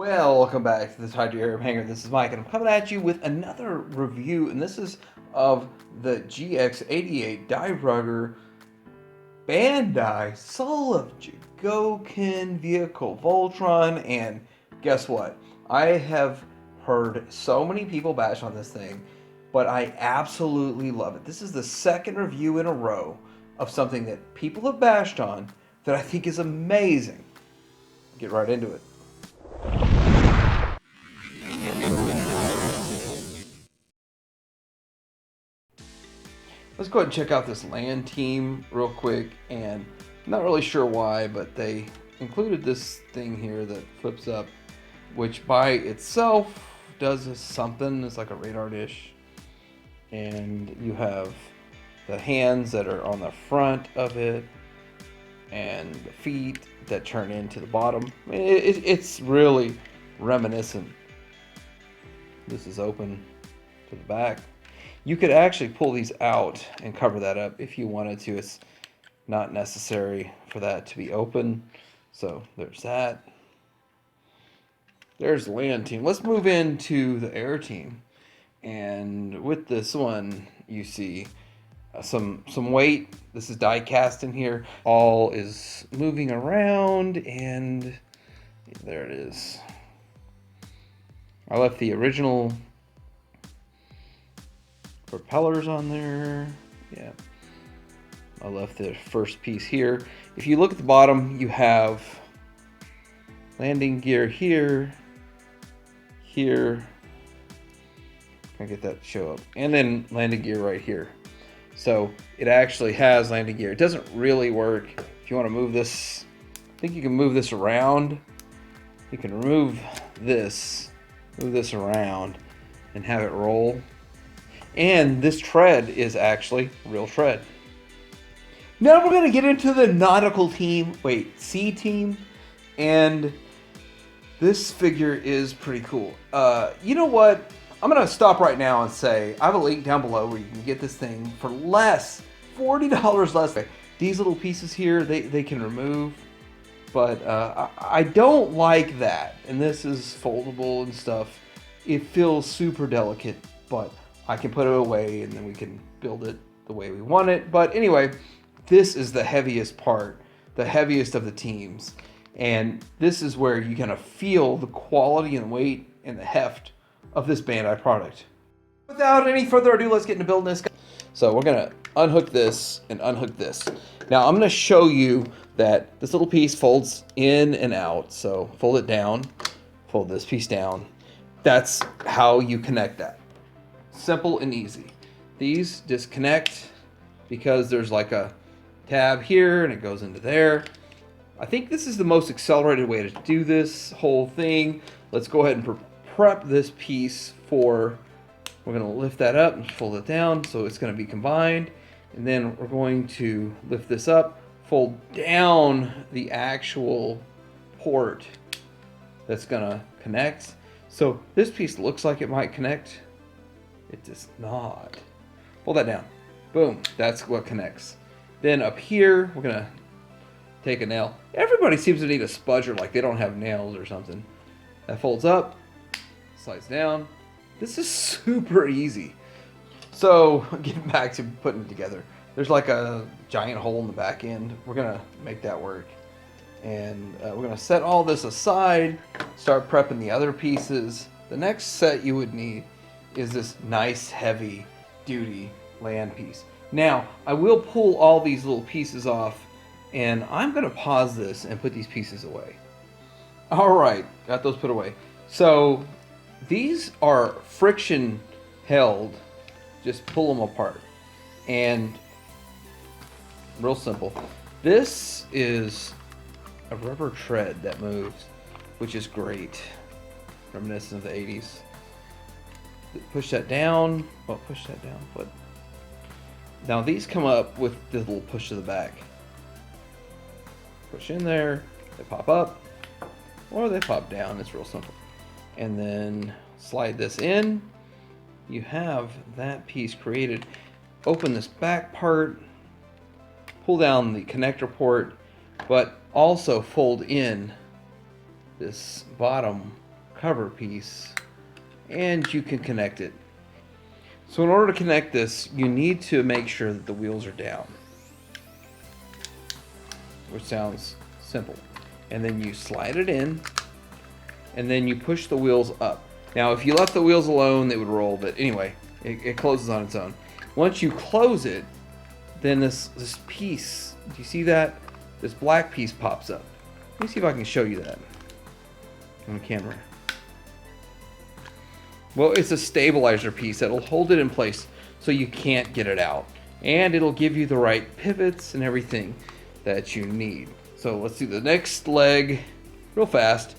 Well, welcome back to the Tide Air Hanger. This is Mike, and I'm coming at you with another review, and this is of the Gx-88 Dairugger Bandai Soul of Chogokin vehicle Voltron, and guess what? I have heard so many people bash on this thing, but I absolutely love it. This is the second review in a row of something that people have bashed on that I think is amazing. Get right into it. Let's go ahead and check out this land team real quick, and I'm not really sure why, but they included this thing here that flips up, which by itself does something. It's like a radar dish, and you have the hands that are on the front of it and the feet that turn into the bottom. It's really reminiscent. This is open to the back. You could actually pull these out and cover that up if you wanted to. It's not necessary for that to be open. So there's that. There's the land team. Let's move into the air team. And with this one, you see some weight. This is die cast in here. All is moving around, and there it is. I left the original propellers on there. Yeah, I left the first piece here. If you look at the bottom, you have landing gear here, can I get that to show up, and then landing gear right here. So it actually has landing gear. It doesn't really work. If you want to move this, I think you can move this around. You can remove this, move this around, and have it roll. And this tread is actually real tread. Now we're going to get into the nautical team. Wait, sea team. And this figure is pretty cool. You know what? I'm going to stop right now and say I have a link down below where you can get this thing for less, $40 less. These little pieces here, they can remove. But I don't like that. And this is foldable and stuff. It feels super delicate, but I can put it away and then we can build it the way we want it. But anyway, this is the heaviest part, the heaviest of the teams. And this is where you kind of feel the quality and weight and the heft of this Bandai product. Without any further ado, let's get into building this. So we're gonna unhook this and unhook this. Now I'm gonna show you that this little piece folds in and out. So fold it down, fold this piece down. That's how you connect that. Simple and easy. These disconnect because there's like a tab here and it goes into there. I think this is the most accelerated way to do this whole thing. Let's go ahead and prep this piece for, we're going to lift that up and fold it down so it's going to be combined. And then we're going to lift this up, fold down the actual port that's going to connect. So this piece looks like it might connect. It does not. Pull that down. Boom. That's what connects. Then up here, we're going to take a nail. Everybody seems to need a spudger like they don't have nails or something. That folds up, slides down. This is super easy. So getting back to putting it together. There's like a giant hole in the back end. We're going to make that work. And we're going to set all this aside, start prepping the other pieces. The next set you would need is this nice heavy duty land piece. Now I will pull all these little pieces off, and I'm going to pause this and put these pieces away. All right, got those put away. So these are friction held. Just pull them apart, and real simple. This is a rubber tread that moves, which is great, reminiscent of the 80s. Push that down. Well, push that down. But now these come up with the little push to the back. Push in there. They pop up, or they pop down. It's real simple. And then slide this in. You have that piece created. Open this back part. Pull down the connector port, but also fold in this bottom cover piece, and you can connect it. So in order to connect this, you need to make sure that the wheels are down, which sounds simple. And then you slide it in, and then you push the wheels up. Now, if you left the wheels alone, they would roll, but anyway, it closes on its own. Once you close it, then this piece, do you see that? This black piece pops up. Let me see if I can show you that on the camera. Well, it's a stabilizer piece that'll hold it in place so you can't get it out. And it'll give you the right pivots and everything that you need. So let's do the next leg real fast.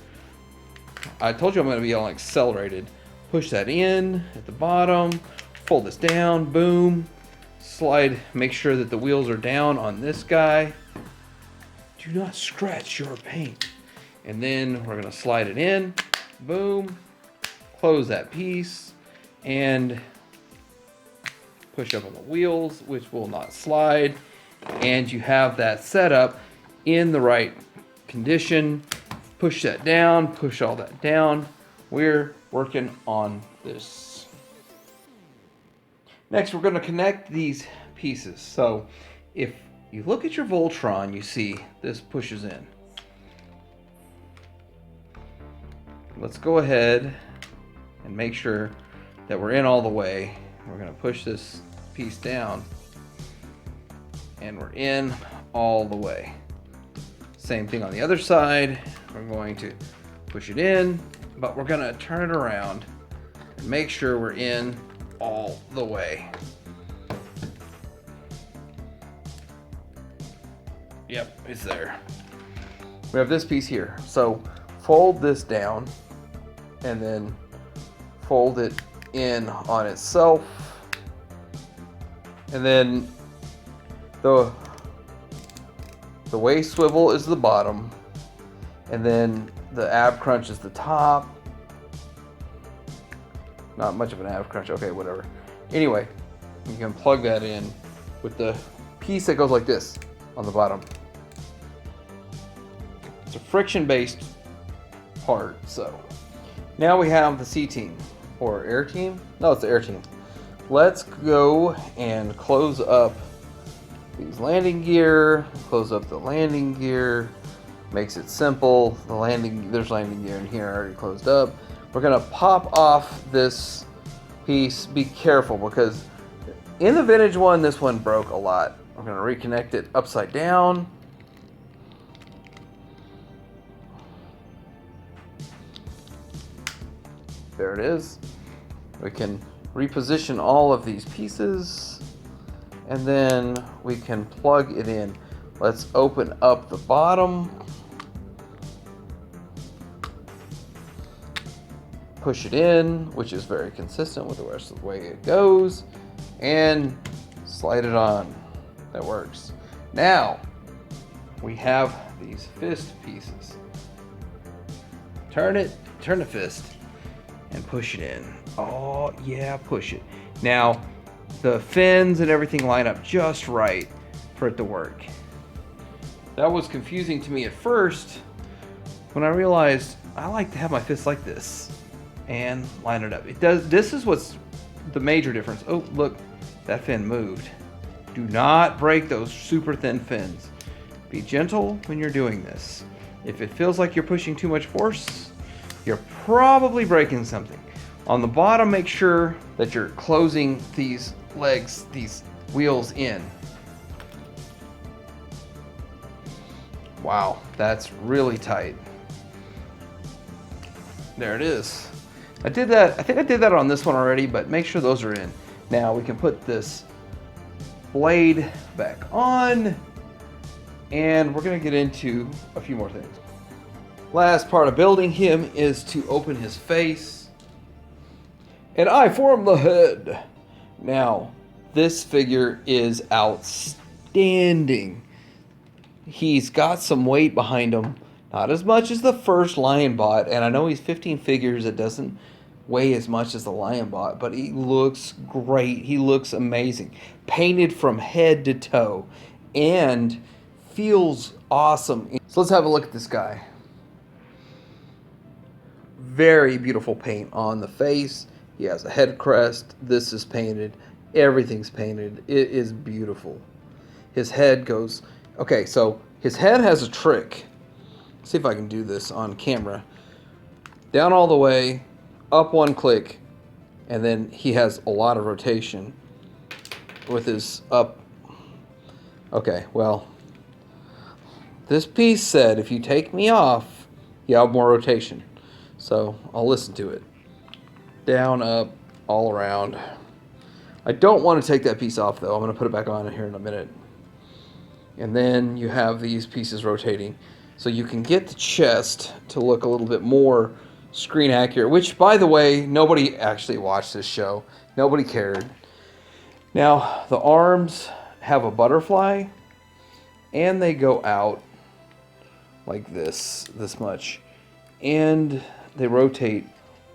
I told you I'm going to be all accelerated. Push that in at the bottom, fold this down, boom. Slide, make sure that the wheels are down on this guy. Do not scratch your paint. And then we're going to slide it in, boom. Close that piece and push up on the wheels, which will not slide. And you have that set up in the right condition. Push that down, push all that down. We're working on this. Next, we're going to connect these pieces. So if you look at your Voltron, you see this pushes in. Let's go ahead and make sure that we're in all the way. We're going to push this piece down, and we're in all the way. Same thing on the other side. We're going to push it in, but we're going to turn it around and make sure we're in all the way. Yep, it's there. We have this piece here. So fold this down and then fold it in on itself. And then the waist swivel is the bottom, and then the ab crunch is the top. Not much of an ab crunch, okay, whatever. Anyway, you can plug that in with the piece that goes like this on the bottom. It's a friction-based part, so. Now we have the C team, or air team? No, it's the air team. Let's go and close up these landing gear, close up the landing gear, makes it simple. There's landing gear in here already closed up. We're gonna pop off this piece. Be careful because in the vintage one, this one broke a lot. We're gonna reconnect it upside down. There it is. We can reposition all of these pieces, and then we can plug it in. Let's open up the bottom, push it in, which is very consistent with the rest of the way it goes, and slide it on. That works. Now we have these fist pieces. Turn the fist and push it in. Oh yeah, push it. Now the fins and everything line up just right for it to work. That was confusing to me at first when I realized I like to have my fist like this and line it up. It does. This is what's the major difference. Oh, look, that fin moved. Do not break those super thin fins. Be gentle when you're doing this. If it feels like you're pushing too much force, you're probably breaking something. On the bottom, make sure that you're closing these legs, these wheels in. Wow, that's really tight. There it is. I did that. I think I did that on this one already, but make sure those are in. Now we can put this blade back on, and we're going to get into a few more things. Last part of building him is to open his face, and I form the head. Now, this figure is outstanding. He's got some weight behind him, not as much as the first Lion Bot, and I know he's 15 figures. It doesn't weigh as much as the Lion Bot, but he looks great. He looks amazing, painted from head to toe, and feels awesome. So let's have a look at this guy. Very beautiful paint on the face. He has a head crest. This is painted. Everything's painted. It is beautiful. His head goes... Okay, so his head has a trick. Let's see if I can do this on camera. Down all the way, up one click, and then he has a lot of rotation with his up. Okay, well, this piece said if you take me off, you have more rotation. So I'll listen to it. Down, up, all around. I don't want to take that piece off though. I'm going to put it back on here in a minute. And then you have these pieces rotating. So you can get the chest to look a little bit more screen accurate, which by the way, nobody actually watched this show. Nobody cared. Now, the arms have a butterfly and they go out like this much. And they rotate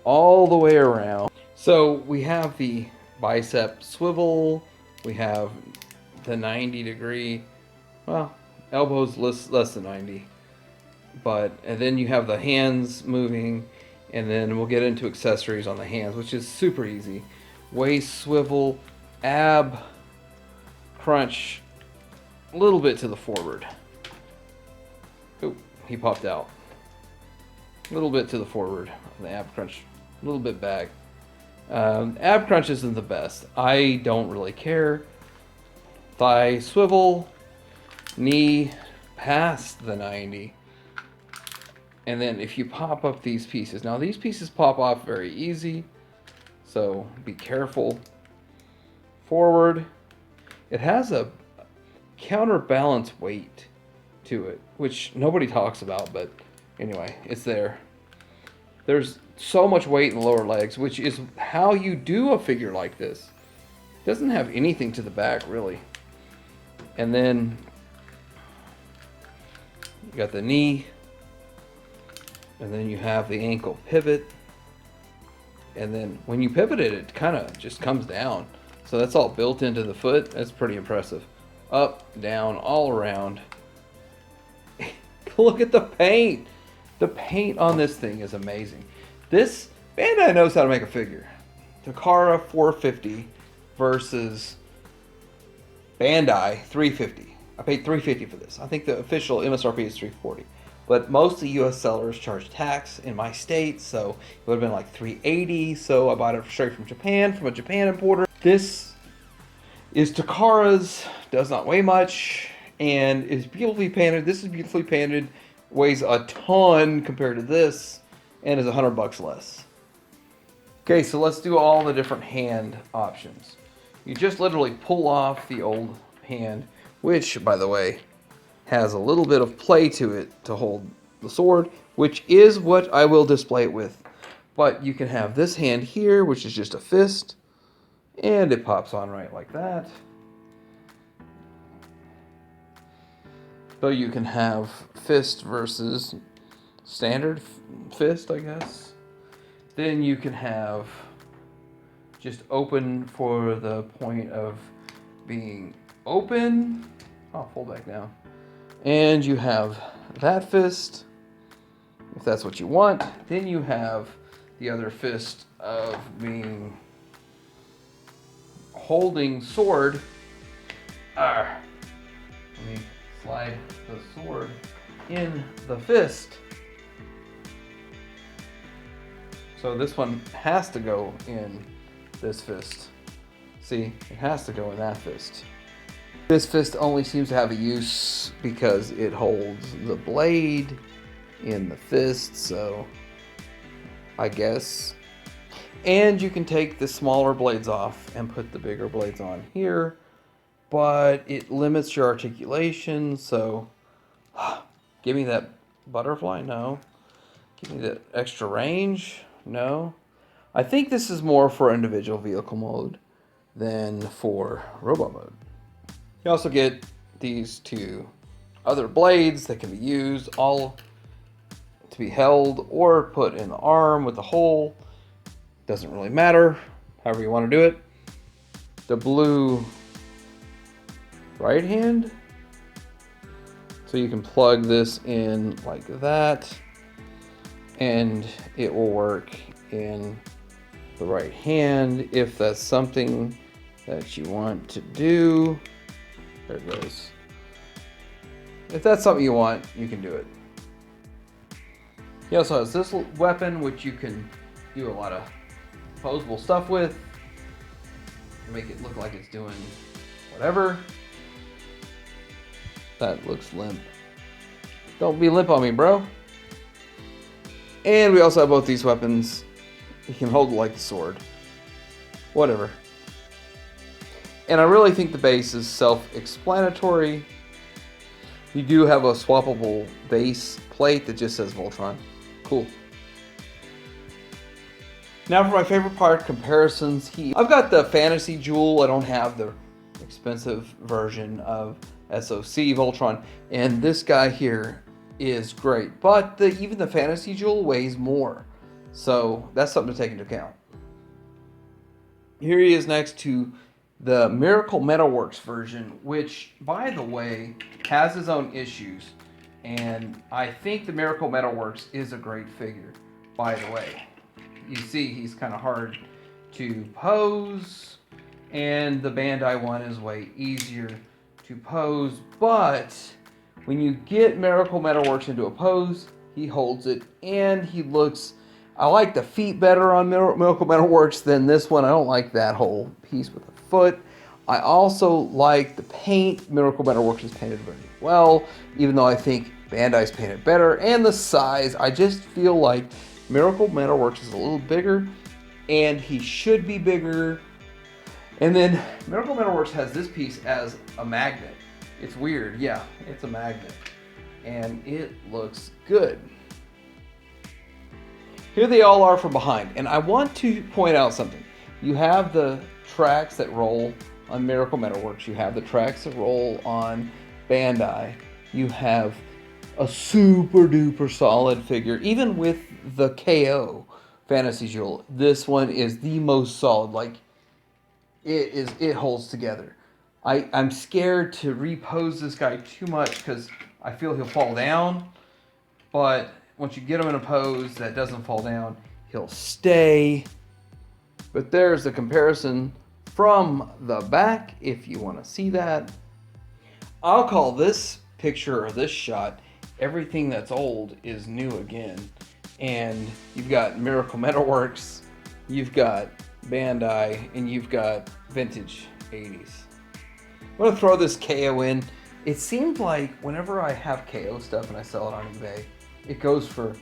all the way around. So we have the bicep swivel, we have the 90-degree, well, elbows less than 90. And then you have the hands moving, and then we'll get into accessories on the hands, which is super easy. Waist swivel, ab crunch, a little bit to the forward. Oh, he popped out. A little bit to the forward, the ab crunch, a little bit back. Ab crunch isn't the best. I don't really care. Thigh swivel, knee past the 90. And then if you pop up these pieces, now these pieces pop off very easy, so be careful. Forward, it has a counterbalance weight to it, which nobody talks about, but anyway, it's there. There's so much weight in the lower legs, which is how you do a figure like this. It doesn't have anything to the back, really. And then you got the knee, and then you have the ankle pivot. And then when you pivot it, it kind of just comes down. So that's all built into the foot. That's pretty impressive. Up, down, all around. Look at the paint. The paint on this thing is amazing. This Bandai knows how to make a figure. Takara 450 versus Bandai 350. I paid $350 for this. I think the official MSRP is $340. But most of the US sellers charge tax in my state, so it would have been like $380. So I bought it straight from Japan, from a Japan importer. This is Takara's, does not weigh much, and is beautifully painted. This is beautifully painted, weighs a ton compared to this, and is $100 less. Okay, so let's do all the different hand options. You just literally pull off the old hand, which, by the way, has a little bit of play to it to hold the sword, which is what I will display it with. But you can have this hand here, which is just a fist, and it pops on right like that. So you can have fist versus standard fist, I guess. Then you can have just open for the point of being open. I'll fold back now. And you have that fist, if that's what you want. Then you have the other fist of being holding sword. Let me slide the sword in the fist. So this one has to go in this fist. See, it has to go in that fist. This fist only seems to have a use because it holds the blade in the fist, so I guess. And you can take the smaller blades off and put the bigger blades on here, but it limits your articulation, so give me that butterfly, no. Give me that extra range, no. I think this is more for individual vehicle mode than for robot mode. You also get these two other blades that can be used, all to be held or put in the arm with the hole. Doesn't really matter, however you want to do it. The blue right hand, so you can plug this in like that. and it will work in the right hand if that's something that you want to do. There it goes. If that's something you want, you can do it. He also has this weapon, which you can do a lot of opposable stuff with. Make it look like it's doing whatever. That looks limp. Don't be limp on me, bro. And we also have both these weapons. You can hold it like the sword. Whatever. And I really think the base is self-explanatory. You do have a swappable base plate that just says Voltron. Cool. Now for my favorite part, comparisons. I've got the Fantasy Jewel. I don't have the expensive version of SOC Voltron. And this guy here is great. But even the Fantasy Jewel weighs more. So that's something to take into account. Here he is next to the Miracle Metalworks version, which, by the way, has its own issues. And I think the Miracle Metalworks is a great figure, by the way. You see he's kind of hard to pose, and the Bandai one is way easier to pose. But when you get Miracle Metalworks into a pose, he holds it, and he looks... I like the feet better on Miracle Metalworks than this one. I don't like that whole piece with the foot. I also like the paint. Miracle Metalworks is painted very well, even though I think Bandai's painted better. And the size, I just feel like Miracle Metalworks is a little bigger, and he should be bigger. And then Miracle Metalworks has this piece as a magnet. It's weird, yeah, it's a magnet. And it looks good. Here they all are from behind, and I want to point out something. You have the tracks that roll on Miracle Metalworks. You have the tracks that roll on Bandai. You have a super duper solid figure. Even with the KO Fantasy Jewel, this one is the most solid. Like, it holds together. I'm scared to repose this guy too much because I feel he'll fall down, but once you get him in a pose that doesn't fall down, he'll stay. But there's the comparison from the back, if you want to see that. I'll call this picture or this shot, everything that's old is new again. And you've got Miracle Metalworks, you've got Bandai, and you've got vintage 80s. I'm going to throw this KO in. It seems like whenever I have KO stuff and I sell it on eBay, it goes for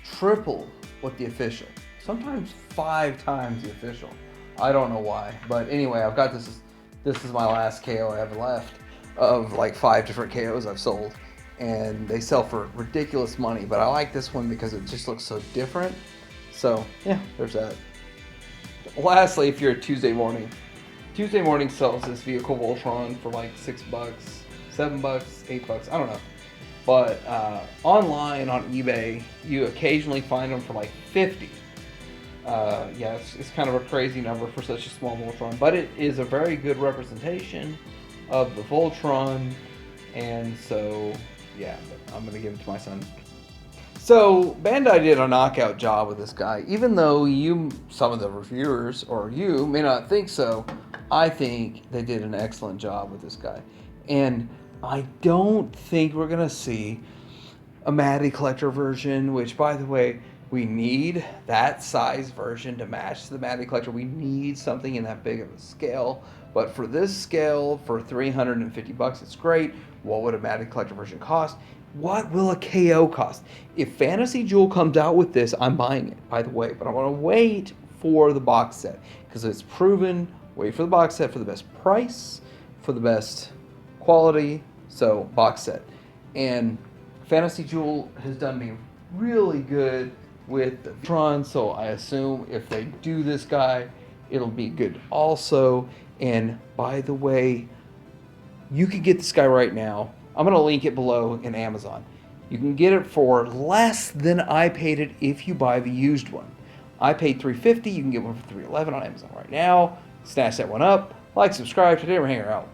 triple what the official. Sometimes 5 times the official. I don't know why, but anyway, I've got this. This is my last KO I have left of like 5 different KOs I've sold, and they sell for ridiculous money. But I like this one because it just looks so different. So yeah, there's that. Lastly, if you're a Tuesday morning sells this vehicle Voltron for like $6, $7, $8. I don't know. But online on eBay, you occasionally find them for like 50. Yeah, it's kind of a crazy number for such a small Voltron, but it is a very good representation of the Voltron, and so yeah, I'm gonna give it to my son. So Bandai did a knockout job with this guy, even though some of the reviewers or you may not think so. I think they did an excellent job with this guy, and I don't think we're gonna see a Matty Collector version, which, by the way, we need that size version to match the Matty Collector. We need something in that big of a scale. But for this scale, for $350, it's great. What would a Matty Collector version cost? What will a KO cost? If Fantasy Jewel comes out with this, I'm buying it, by the way. But I want to wait for the box set because it's proven. Wait for the box set for the best price, for the best quality. So box set. And Fantasy Jewel has done me really good with the Tron, so I assume if they do this guy, it'll be good also. And by the way, you can get this guy right now. I'm going to link it below in Amazon. You can get it for less than I paid it if you buy the used one. I paid $350. You can get one for $311 on Amazon right now. Snatch that one up. Like, subscribe. Today we're hanging out.